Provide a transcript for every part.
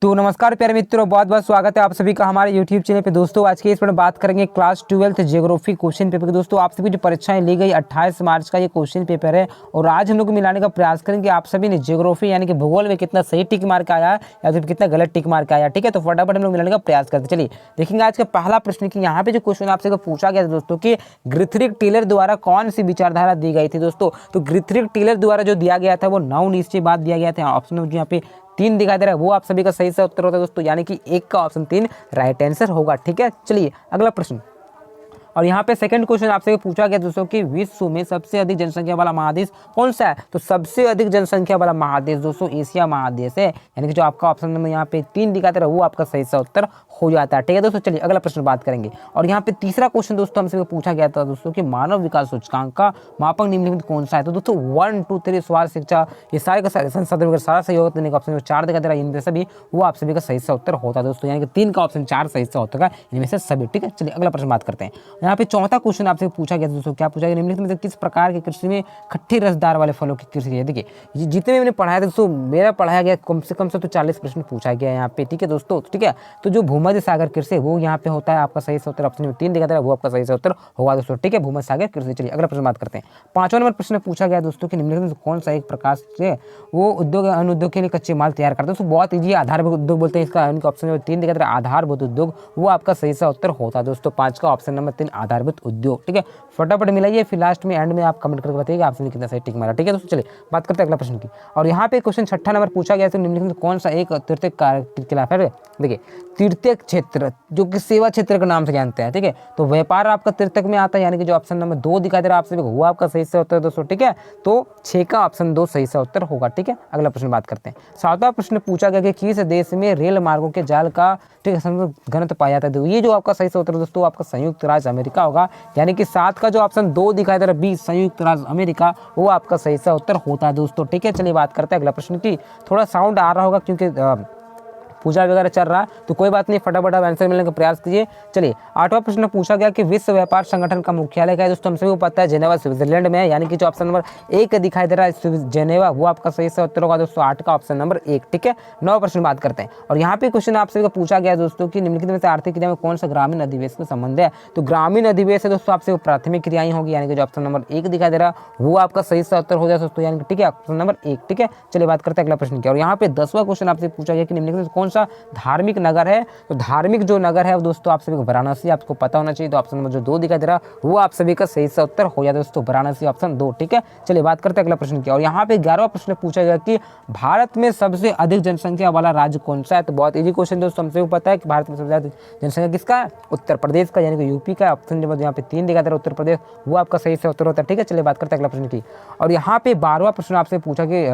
तो नमस्कार प्यारे मित्रों, बहुत बहुत स्वागत है आप सभी का हमारे YouTube चैनल पे। दोस्तों आज के इस पर बात करेंगे class 12th geography question paper की। दोस्तों आप सभी जो परीक्षाएं ली गई 28 मार्च का ये क्वेश्चन पेपर है और आज हम लोग मिलाने का प्रयास करेंगे आप सभी ने ज्योग्राफी यानी कि भूगोल में कितना सही टिक मार्क आया या फिर कितना गलत टिक मार्क आया। ठीक है, तो फटाफट हम लोग मिलाने का प्रयास करते। चलिए देखेंगे आज का पहला प्रश्न की यहाँ पे जो क्वेश्चन आपसे पूछा गया था दोस्तों कि ग्रिथरिक टेलर द्वारा कौन सी विचारधारा दी गई थी। दोस्तों तो ग्रिथरिक टेलर द्वारा जो दिया गया था वो नवनिश्चयवाद दिया गया था। ऑप्शन यहाँ पे 3 दिखाई दे रहा है, वो आप सभी का सही से उत्तर होता है दोस्तों, यानी कि 1 का ऑप्शन 3 राइट आंसर होगा। ठीक है, चलिए अगला प्रश्न। और यहाँ पे सेकंड क्वेश्चन आपसे पूछा गया दोस्तों कि विश्व में सबसे अधिक जनसंख्या वाला महादेश कौन सा है। तो सबसे अधिक जनसंख्या वाला महादेश दोस्तों एशिया महादेश है, यानी कि जो आपका ऑप्शन नंबर यहाँ पे 3 दिखाते रहे वो आपका सही सा उत्तर हो जाता है। ठीक है दोस्तों, चलिए अगला प्रश्न बात करेंगे। और यहाँ पे तीसरा क्वेश्चन दोस्तों हमसे पूछा गया था दोस्तों कि मानव विकास सूचकांक का मापक निम्नलिखित कौन सा है। तो दोस्तों 1, 2, 3 स्वास्थ्य शिक्षा ये सारे का संसाधन वगैरह सारा सही होगा, तो ऑप्शन 4 दिखाई दे रहा है इनमें से भी वो आप सभी का सही सा उत्तर होता है दोस्तों, यानी कि 3 का ऑप्शन 4 सही सा होता है इनमें से सभी। ठीक है, चलिए अगला प्रश्न बात करते हैं। यहाँ पे चौथा क्वेश्चन आपसे पूछा गया दोस्तों, क्या पूछा गया निम्नलिखित में किस प्रकार की कृषि में खट्टे रसदार वाले फलों की कृषि है। देखिए जितने मैंने पढ़ाया था दोस्तों, मेरा पढ़ाया गया कम से तो 40 प्रश्न पूछा गया यहाँ पे। ठीक है दोस्तों, ठीक है, तो जो भूमध्य सागर कृषि वो यहाँ पे होता है आपका सही से उत्तर ऑप्शन 3 दिखाता है वो आपका सही से उत्तर होगा दोस्तों। ठीक है, भूमध्य सागर कृषि। चलिए अगला प्रश्न बात करते हैं। 5वां नंबर प्रश्न पूछा गया दोस्तों कि निम्नलिखित कौन सा एक प्रकार से वो उद्योग अन्न उद्योग के लिए कच्चे माल तैयार करता है। दोस्तों बहुत ईजी आधारभूत उद्योग बोलते हैं इसका, उनका ऑप्शन 3 दिखाता है आधारभूत उद्योग, वो आपका सही सा उत्तर होता है दोस्तों। 5 का ऑप्शन नंबर 3 आधारभूत उद्योग। ठीक है, फटाफट मिलाइए, फिर लास्ट में एंड में आप कमेंट करके बताइएगा आपने कितना सही टिक मारा। ठीक है दोस्तों, चलिए बात करते हैं अगला प्रश्न की। और यहाँ पे क्वेश्चन 6ठा नंबर पूछा गया तो निम्नलिखित कौन सा एक तीर्थक के खिलाफ है। देखिए तीर्थक क्षेत्र जो कि सेवा क्षेत्र के नाम से जानते हैं। ठीक है, तो व्यापार आपका तीर्थक में आता है, यानी कि जो ऑप्शन नंबर 2 दिखाई दे रहा है आपसे वो आपका सही से उत्तर है दोस्तों। ठीक है, तो 6 का ऑप्शन 2 सही से उत्तर होगा। ठीक है, अगला प्रश्न बात करते हैं। 7वां प्रश्न पूछा गया कि किस देश में रेल मार्गों के जाल का ठीक है घनत्व पाया जाता है। तो ये जो आपका सही से उत्तर दोस्तों आपका संयुक्त राज्य अमेरिका होगा, यानी कि 7 का जो ऑप्शन 2 दिखाई दे रहा है 20 संयुक्त राज्य अमेरिका वो आपका सही सा उत्तर होता है दोस्तों। ठीक है, चलिए बात करते हैं अगला प्रश्न की। थोड़ा साउंड आ रहा होगा क्योंकि पूजा वगैरह चल रहा है, तो कोई बात नहीं, फटाफट आप आंसर मिलने का प्रयास कीजिए। चलिए 8वां प्रश्न पूछा गया कि विश्व व्यापार संगठन का मुख्यालय क्या है। दोस्तों हमसे भी पता है जेनेवा स्विट्जरलैंड में है, यानी कि जो ऑप्शन नंबर 1 दिखाई दे रहा है जेनेवा वो आपका सही से उत्तर होगा दोस्तों। 8 का ऑप्शन नंबर 1। ठीक है, 9वां प्रश्न बात करते हैं। और यहाँ पे क्वेश्चन आपसे पूछा गया दोस्तों कि निम्नलिखित में से आर्थिक क्रिया में कौन सा ग्रामीण अधिवेश का संबंध है। तो ग्रामीण अधिवेश है दोस्तों आपसे प्राथमिक क्रियाएं होगी, यानी कि जो ऑप्शन नंबर 1 दिखाई दे रहा है वो आपका सही से उत्तर हो जाए दोस्तों, यानी कि ठीक है ऑप्शन नंबर 1। ठीक है, चलिए बात करते हैं अगला प्रश्न की। और यहाँ पे 10वां क्वेश्चन आपसे पूछा गया कि निम्नलिखित में कौन सा धार्मिक नगर है। तो धार्मिक जो नगर है दोस्तों आप सभी को वाराणसी आपको पता होना चाहिए, तो ऑप्शन नंबर जो 2 दिखाई दे रहा वो आप सभी का सही से उत्तर हो जाता है दोस्तों, वाराणसी ऑप्शन 2। ठीक है, चलिए बात करते हैं अगला प्रश्न की। और यहाँ पे 11वां प्रश्न पूछा गया कि भारत में सबसे अधिक जनसंख्या वाला राज्य कौन सा है। तो बहुत इजी क्वेश्चन दोस्तों, हमसे पता है कि भारत में सबसे ज्यादा जनसंख्या किसका है, उत्तर प्रदेश का, यानी कि यूपी का। ऑप्शन नंबर यहाँ पे 3 दिखाई दे रहा उत्तर प्रदेश वो आपका सही से उत्तर होता है। ठीक है, चलिए बात करते हैं अगला प्रश्न की। और यहाँ पे 12वां प्रश्न आपसे पूछा कि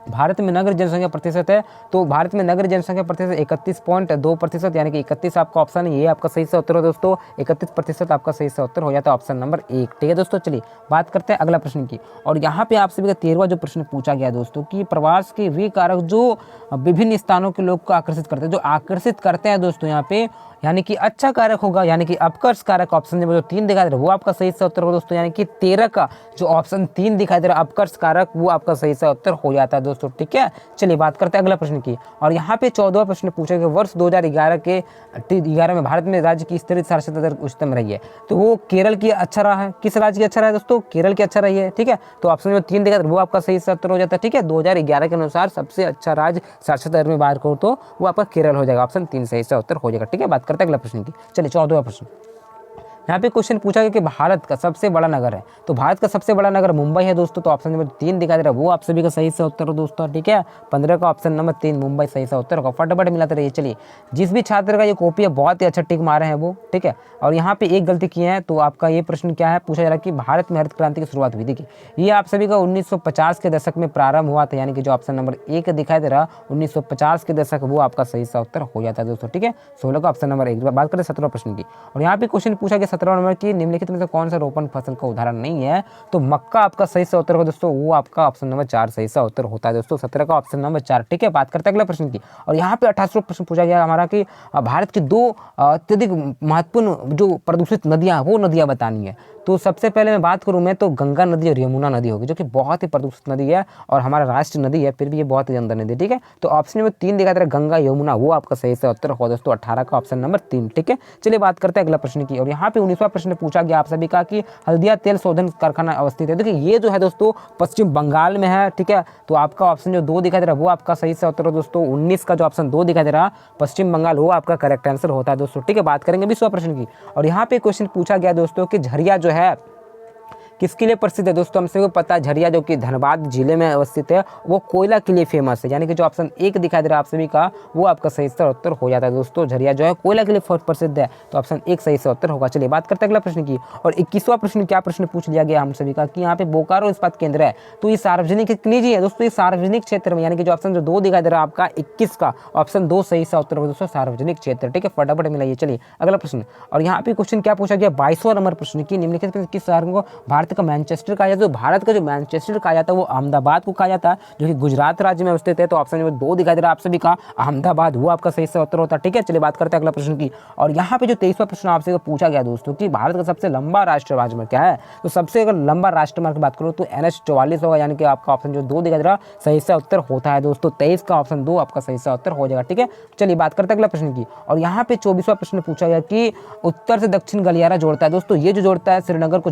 भारत में नगर जनसंख्या प्रतिशत है। तो भारत में नगर जनसंख्या प्रतिशत 31.2%, यानी कि 31 आपका ऑप्शन है, ये आपका सही से उत्तर हो दोस्तों। 31% आपका सही से उत्तर हो जाता है ऑप्शन नंबर 1। ठीक है दोस्तों, चलिए बात करते हैं अगला प्रश्न की। और यहाँ पे आप सभी का 13वां जो प्रश्न पूछा गया दोस्तों कि प्रवास के वे कारक जो विभिन्न स्थानों के लोग को आकर्षित करते हैं, जो आकर्षित करते हैं दोस्तों यहाँ पे, यानी कि अच्छा कारक होगा, यानी कि अपकर्ष कारक। ऑप्शन नंबर जो 3 दिखाई दे रहा है वो आपका सही से उत्तर होगा दोस्तों, यानी कि 13 का जो ऑप्शन 3 दिखाई दे रहा है अपकर्ष कारक वो आपका सही से उत्तर हो जाता है दोस्तों। ठीक है, चलिए बात करते हैं अगला प्रश्न की। और यहाँ पे 14वां प्रश्न पूछा गया वर्ष 2011 में भारत में राज्य की स्तरीय साक्षरता दर उच्चतम रही है। तो वो केरल की अच्छा रहा है। किस राज्य की अच्छा रहा है दोस्तों, केरल की अच्छा रही है। ठीक है, तो ऑप्शन नंबर 3 दिखाई दे रहा है वो आपका सही से उत्तर हो जाता है। ठीक है, 2011 के अनुसार सबसे अच्छा राज्य साक्षरता दर में बाहर करो तो वो आपका केरल हो जाएगा, ऑप्शन 3 सही से उत्तर हो जाएगा। ठीक है, बात करते हैं अगला प्रश्न की। चलिए 14वां प्रश्न। यहाँ पे क्वेश्चन पूछा गया कि भारत का सबसे बड़ा नगर है। तो भारत का सबसे बड़ा नगर मुंबई है दोस्तों, तो ऑप्शन नंबर 3 दिखाई दे रहा है वो आप सभी का सही से उत्तर हो दोस्तों। ठीक है, 15 का ऑप्शन नंबर 3 मुंबई सही से उत्तर होगा। फटाफट मिलाते रहिए। चलिए जिस भी छात्र का ये कॉपी है बहुत ही अच्छा टिक मारे हैं वो। ठीक है, और यहाँ पे एक गलती किए हैं, तो आपका ये प्रश्न क्या है पूछा जा रहा है कि भारत में हरित क्रांति की शुरुआत हुई। देखिए ये आप सभी का 1950 के दशक में प्रारंभ हुआ था, यानी कि जो ऑप्शन नंबर 1 दिखाई दे रहा 1950 के दशक वो आपका सही सा उत्तर हो जाता है दोस्तों। ठीक है, 16 का ऑप्शन नंबर 1। बात करें 17वां प्रश्न की। और यहाँ पे क्वेश्चन पूछा गया 17 नंबर की निम्नलिखित में से कौन सा रोपण फसल का उदाहरण नहीं है? तो मक्का आपका सही सा उत्तर होगा दोस्तों, वो आपका ऑप्शन नंबर 4 सही सा उत्तर होता है दोस्तों, 17 का ऑप्शन नंबर 4। ठीक है, बात करते हैं अगला प्रश्न की। और यहाँ पे 28वां प्रश्न पूछा गया हमारा कि भारत की 2 अत्यधिक महत्वपूर्ण जो प्रदूषित नदियाँ वो नदियाँ बतानी है। तो सबसे पहले मैं बात करूँ मैं तो गंगा नदी और यमुना नदी होगी, जो कि बहुत ही प्रदूषित नदी है और हमारा राष्ट्रीय नदी है, फिर भी ये बहुत ही गंदा नदी है। ठीक है, तो ऑप्शन नंबर 3 दिखा दे रहा है गंगा यमुना, वो आपका सही से उत्तर होगा दोस्तों, 18 का ऑप्शन नंबर 3। ठीक है, चलिए बात करते हैं अगला प्रश्न की। और यहाँ पे 19वां प्रश्न पूछा गया आप सभी का कि हल्दिया तेल शोधन कारखाना अवस्थित है। देखिए ये जो है दोस्तों पश्चिम बंगाल में है। ठीक है, तो आपका ऑप्शन जो 2 दिखाई दे रहा है वो आपका सही से उत्तर है दोस्तों, 19 का जो ऑप्शन 2 दिखाई दे रहा है पश्चिम बंगाल, वो आपका करेक्ट आंसर होता है दोस्तों। ठीक है, बात करेंगे 20वां प्रश्न की। और यहाँ पे क्वेश्चन पूछा गया दोस्तों कि झरिया जो है किसके लिए प्रसिद्ध है? दोस्तों हम सभी को पता है झरिया जो कि धनबाद जिले में अवस्थित है, वो कोयला के लिए फेमस है। यानी कि जो ऑप्शन 1 दिखाई दे रहा है आप सभी का वो आपका सही से उत्तर हो जाता है दोस्तों, झरिया जो है कोयला के लिए प्रसिद्ध है, तो ऑप्शन 1 सही से उत्तर होगा। चलिए बात करते हैं अगला प्रश्न की। और 21वां प्रश्न क्या प्रश्न पूछ लिया गया हम सभी का कि यहाँ पे बोकारो इस्पात केंद्र है, तो ये सार्वजनिक निजी है दोस्तों, ये सार्वजनिक क्षेत्र में, यानी कि जो ऑप्शन जो 2 दिखाई दे रहा है आपका 21 का ऑप्शन 2 सही सा उत्तर होगा दोस्तों, सार्वजनिक क्षेत्र। ठीक है, फटाफट मिलाइए। चलिए अगला प्रश्न। और यहाँ पे क्वेश्चन क्या पूछा गया 22वां नंबर प्रश्न की निम्नलिखित में किस शहर को भारत का मैनचेस्टर कहा जाता है? तो भारत का जो मैनचेस्टर कहा जाता है वो अहमदाबाद को कहा जाता है, जो कि गुजरात राज्य में अवस्थित है, तो ऑप्शन नंबर 2 दिखाई दे रहा है आप सभी का अहमदाबाद, वो आपका सही से उत्तर होता है। ठीक है, चलिए बात करते हैं अगला प्रश्न की। और यहाँ पे जो 23वां प्रश्न आपसे पूछा गया दोस्तों कि भारत का सबसे लंबा राष्ट्रीय राजमार्ग क्या है? तो सबसे अगर लंबा राष्ट्रीय मार्ग की बात करूँ तो NH44 होगा, यानी कि आपका ऑप्शन जो 2 दिखाई दे रहा सही से उत्तर होता है दोस्तों, 23 का ऑप्शन 2 आपका सही से उत्तर हो जाएगा। ठीक है, चलिए बात करते हैं अगला प्रश्न की। और यहाँ पे 24वां प्रश्न पूछा गया कि उत्तर से दक्षिण गलियारा जोड़ता है। दोस्तों ये जो जोड़ता है श्रीनगर को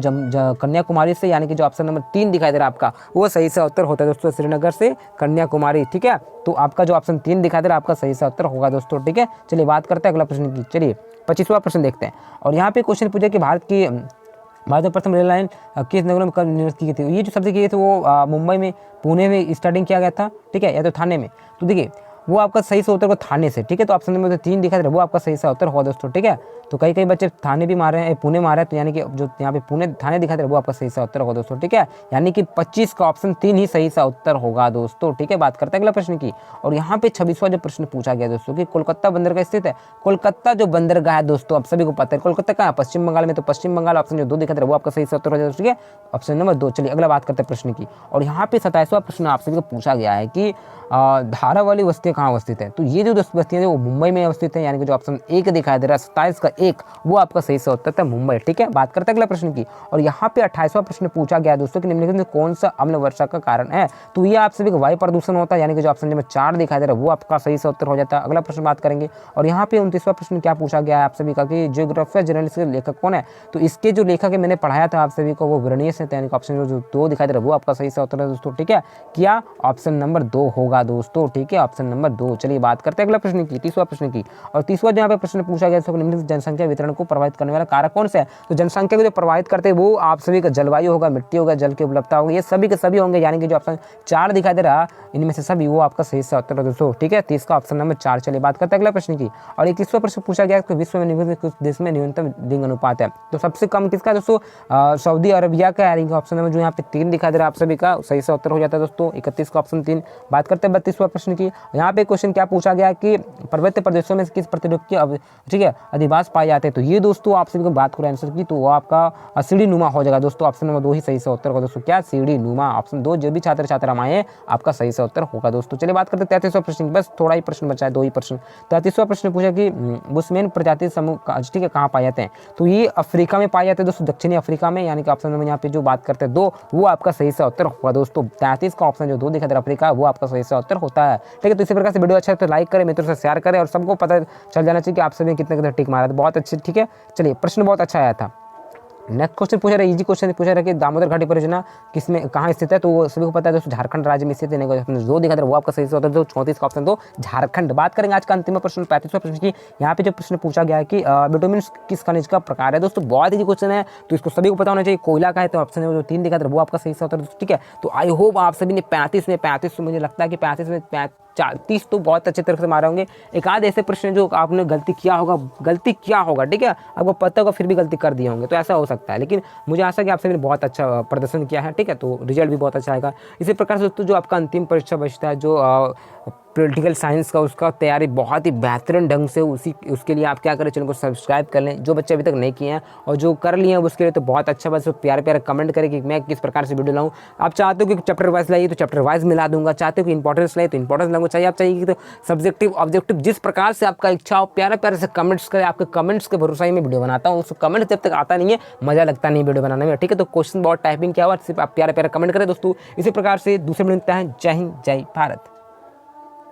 कन्याकुमारी से, यानी कि जो ऑप्शन नंबर 3 दिखाई दे रहा है आपका वो सही से उत्तर होता है दोस्तों, श्रीनगर से कन्याकुमारी। ठीक है, तो आपका जो ऑप्शन 3 दिखाई दे रहा है आपका सही से उत्तर होगा दोस्तों। ठीक है, चलिए बात करते हैं अगला प्रश्न की। चलिए 25वां प्रश्न देखते हैं। और यहाँ पे क्वेश्चन पूछा कि भारत में प्रथम रेल लाइन किस नगर में कब निर्मित की गई थी? ये जो सबसे की गई थी वो मुंबई में, पुणे में स्टार्टिंग किया गया था। ठीक है, या तो थाने में, तो देखिए वो आपका सही से उत्तर को थाने से। ठीक है, तो ऑप्शन नंबर 3 दिखा दे रहा है वो आपका सही से उत्तर होगा दोस्तों। ठीक है, तो कई बच्चे थाने भी मार रहे हैं, पुणे मार रहे हैं, तो यानी कि जो यहाँ पे पुणे थाने दिखा दे रहा है वो आपका सही से उत्तर होगा दोस्तों। ठीक है, यानी कि 25 का ऑप्शन 3 ही सही सा उत्तर होगा दोस्तों। ठीक है, बात करते हैं अगला प्रश्न की। और यहाँ पे 26वां जो प्रश्न पूछा गया दोस्तों कि कोलकाता बंदरगाह स्थित है। कोलकाता जो बंदरगाह है दोस्तों आप सभी को पता है, कोलकाता कहाँ है? पश्चिम बंगाल में, तो पश्चिम बंगाल ऑप्शन जो 2 दिखा दे रहा है वो आपका सही से उत्तर हो जाएगा। ठीक है, ऑप्शन नंबर 2। चलिए अगला बात करते हैं प्रश्न की। और यहाँ पे 27वां प्रश्न आप सभी को पूछा गया है कि धारा वाली बस्तियाँ कहाँ अवस्थित है? तो ये जो बस्तियाँ वो मुंबई में अवस्थित है, यानी कि जो ऑप्शन 1 दिखाई दे रहा है 27 का 1 वो आपका सही से उत्तर था मुंबई। ठीक है, बात करते हैं अगला प्रश्न की। और यहाँ पे 28वां प्रश्न पूछा गया दोस्तों कि निम्नलिखित में कौन सा अम्ल वर्षा का कारण है? तो ये आप सभी का वायु प्रदूषण होता है, यानी कि जो ऑप्शन नंबर 4 दिखाई दे रहा है वो आपका सही से उत्तर हो जाता है। अगला प्रश्न बात करेंगे। और यहाँ पे 29वां प्रश्न क्या पूछा गया है आप सभी का कि जियोग्राफिया जर्नलिस्ट के लेखक कौन है? तो इसके जो लेखक है मैंने पढ़ाया था आप सभी को, वो ग्रेनियस है, यानी कि ऑप्शन जो 2 दिखाई दे रहा है वो आपका सही से उत्तर है दोस्तों। ठीक है, क्या ऑप्शन नंबर 2 होगा दोस्तों। ठीक है, ऑप्शन नंबर 2। चलिए बात करते हैं अगला प्रश्न की, 30वां प्रश्न की। और 30वां यहाँ पे प्रश्न पूछा गया निम्नलिखित जनसंख्या वितरण को प्रभावित करने वाला कारक कौन सा है? तो जनसंख्या को जो प्रभावित करते हैं वो आप सभी का जलवायु होगा, मिट्टी होगा, जल की उपलब्धता होगी, ये सभी के सभी होंगे, यानी कि जो ऑप्शन 4 दिखाई दे रहा इनमें से सभी वो आपका सही से उत्तर है दोस्तों। ठीक है, 30 का ऑप्शन नंबर 4। चलिए बात करते हैं अगला प्रश्न की। और 21वां प्रश्न पूछा गया कि विश्व में किस देश में न्यूनतम लिंग अनुपात है? तो सबसे कम किसका दोस्तों? सऊदी अरबिया का, यानी कि ऑप्शन नंबर जो यहाँ पे 3 दिखाई दे रहा है आप सभी का सही से उत्तर हो जाता है दोस्तों, 31 का ऑप्शन 3। बात करते हैं 32वां प्रश्न की। यहाँ पे क्वेश्चन क्या पूछा गया कि पर्वतीय प्रदेशों में किस प्रतिरूप के ठीक है अधिवास पाए जाते हैं? तो ये दोस्तों आप सभी को बात करें आंसर की तो वो आपका सीढ़ी नुमा हो जाएगा दोस्तों, ऑप्शन नंबर 2 ही सही से उत्तर होगा दोस्तों। क्या? सीढ़ी नुमा, ऑप्शन 2। जो भी छात्र छात्राएं आपका सही से उत्तर होगा दोस्तों। चलिए बात करते हैं 33वां प्रश्न, बस थोड़ा ही प्रश्न बचा है, 2 ही प्रश्न। 33वां प्रश्न पूछा कि बुशमैन प्रजाति समूह ठीक है कहाँ पाए जाते हैं? तो ये अफ्रीका में पाए जाते हैं दोस्तों, दक्षिणी अफ्रीका में, यानी कि ऑप्शन नंबर यहाँ पे जो बात करते हैं 2 वो आपका सही से उत्तर होगा दोस्तों। 33 का ऑप्शन जो 2 दिखा दे रहा अफ्रीका वो आपका सही से उत्तर होता है। ठीक है, तो इसी प्रकार से वीडियो अच्छा है तो लाइक करें, मित्रों से शेयर करें और सबको पता चल जाना चाहिए कि आप सभी कितने कितने टिक मारा था। बहुत अच्छे, ठीक है। चलिए प्रश्न बहुत अच्छा आया था। नेक्स्ट क्वेश्चन पूछा रहा है, इजी क्वेश्चन पूछा रहा है कि दामोदर घाटी परियोजना किसमें कहाँ स्थित है? तो वो सभी को पता है दोस्तों, झारखंड राज्य में स्थित है। जो दिखा रहा है वो आपका सही से होता है, जो 34 का ऑप्शन 2 झारखंड। बात करेंगे आज का अंतिम प्रश्न 35वां प्रश्न की। यहाँ पे जो प्रश्न पूछा गया है कि बिटुमिन किस खनिज का प्रकार है? दोस्तों बहुत इजी क्वेश्चन है, तो इसको सभी को पता होना चाहिए। कोयला का है, तो ऑप्शन जो 3 दिखा रहा है वो आपका सही से होता है। ठीक है, तो आई होप आप सभी ने 35 मुझे लगता है कि 35 में 30 तो बहुत अच्छे तरह से मारे होंगे। एक आध ऐसे प्रश्न जो आपने गलती किया होगा, ठीक है, आपको पता होगा फिर भी गलती कर दिए होंगे, तो ऐसा हो सकता है। लेकिन मुझे आशा है कि आप सभी ने बहुत अच्छा प्रदर्शन किया है, ठीक है, तो रिजल्ट भी बहुत अच्छा आएगा। इसी प्रकार से दोस्तों जो आपका अंतिम परीक्षा बचता है, जो पॉलिटिकल साइंस का उसका तैयारी बहुत ही बेहतरीन ढंग से उसके लिए आप क्या करें, चैनल को सब्सक्राइब कर लें जो बच्चे अभी तक नहीं किए हैं, और जो कर लिए हैं उसके लिए तो बहुत अच्छा, बस प्यारे प्यारे कमेंट करें कि मैं किस प्रकार से वीडियो लाऊं। आप चाहते हो कि चैप्टर वाइज लाइए तो चैप्टर वाइज मिला दूंगा, चाहते हो कि इंपॉर्टेंस लाइए तो इंपॉर्टेंस लाऊंगा, चाहिए आप चाहिए तो सब्जेक्टिव ऑब्जेक्टिव जिस प्रकार से आपका इच्छा हो प्यारे प्यारे से कमेंट्स करें। आपके कमेंट्स के भरोसा ही मैं वीडियो बनाता हूँ, उस कमेंट जब तक आता नहीं है मजा लगता नहीं वीडियो बनाने में, ठीक है। तो क्वेश्चन बहुत टाइपिंग क्या हुआ, सिर्फ आप प्यारे प्यारे कमेंट करें दोस्तों। इसी प्रकार से दूसरे मिलता है। जय हिंद, जय भारत।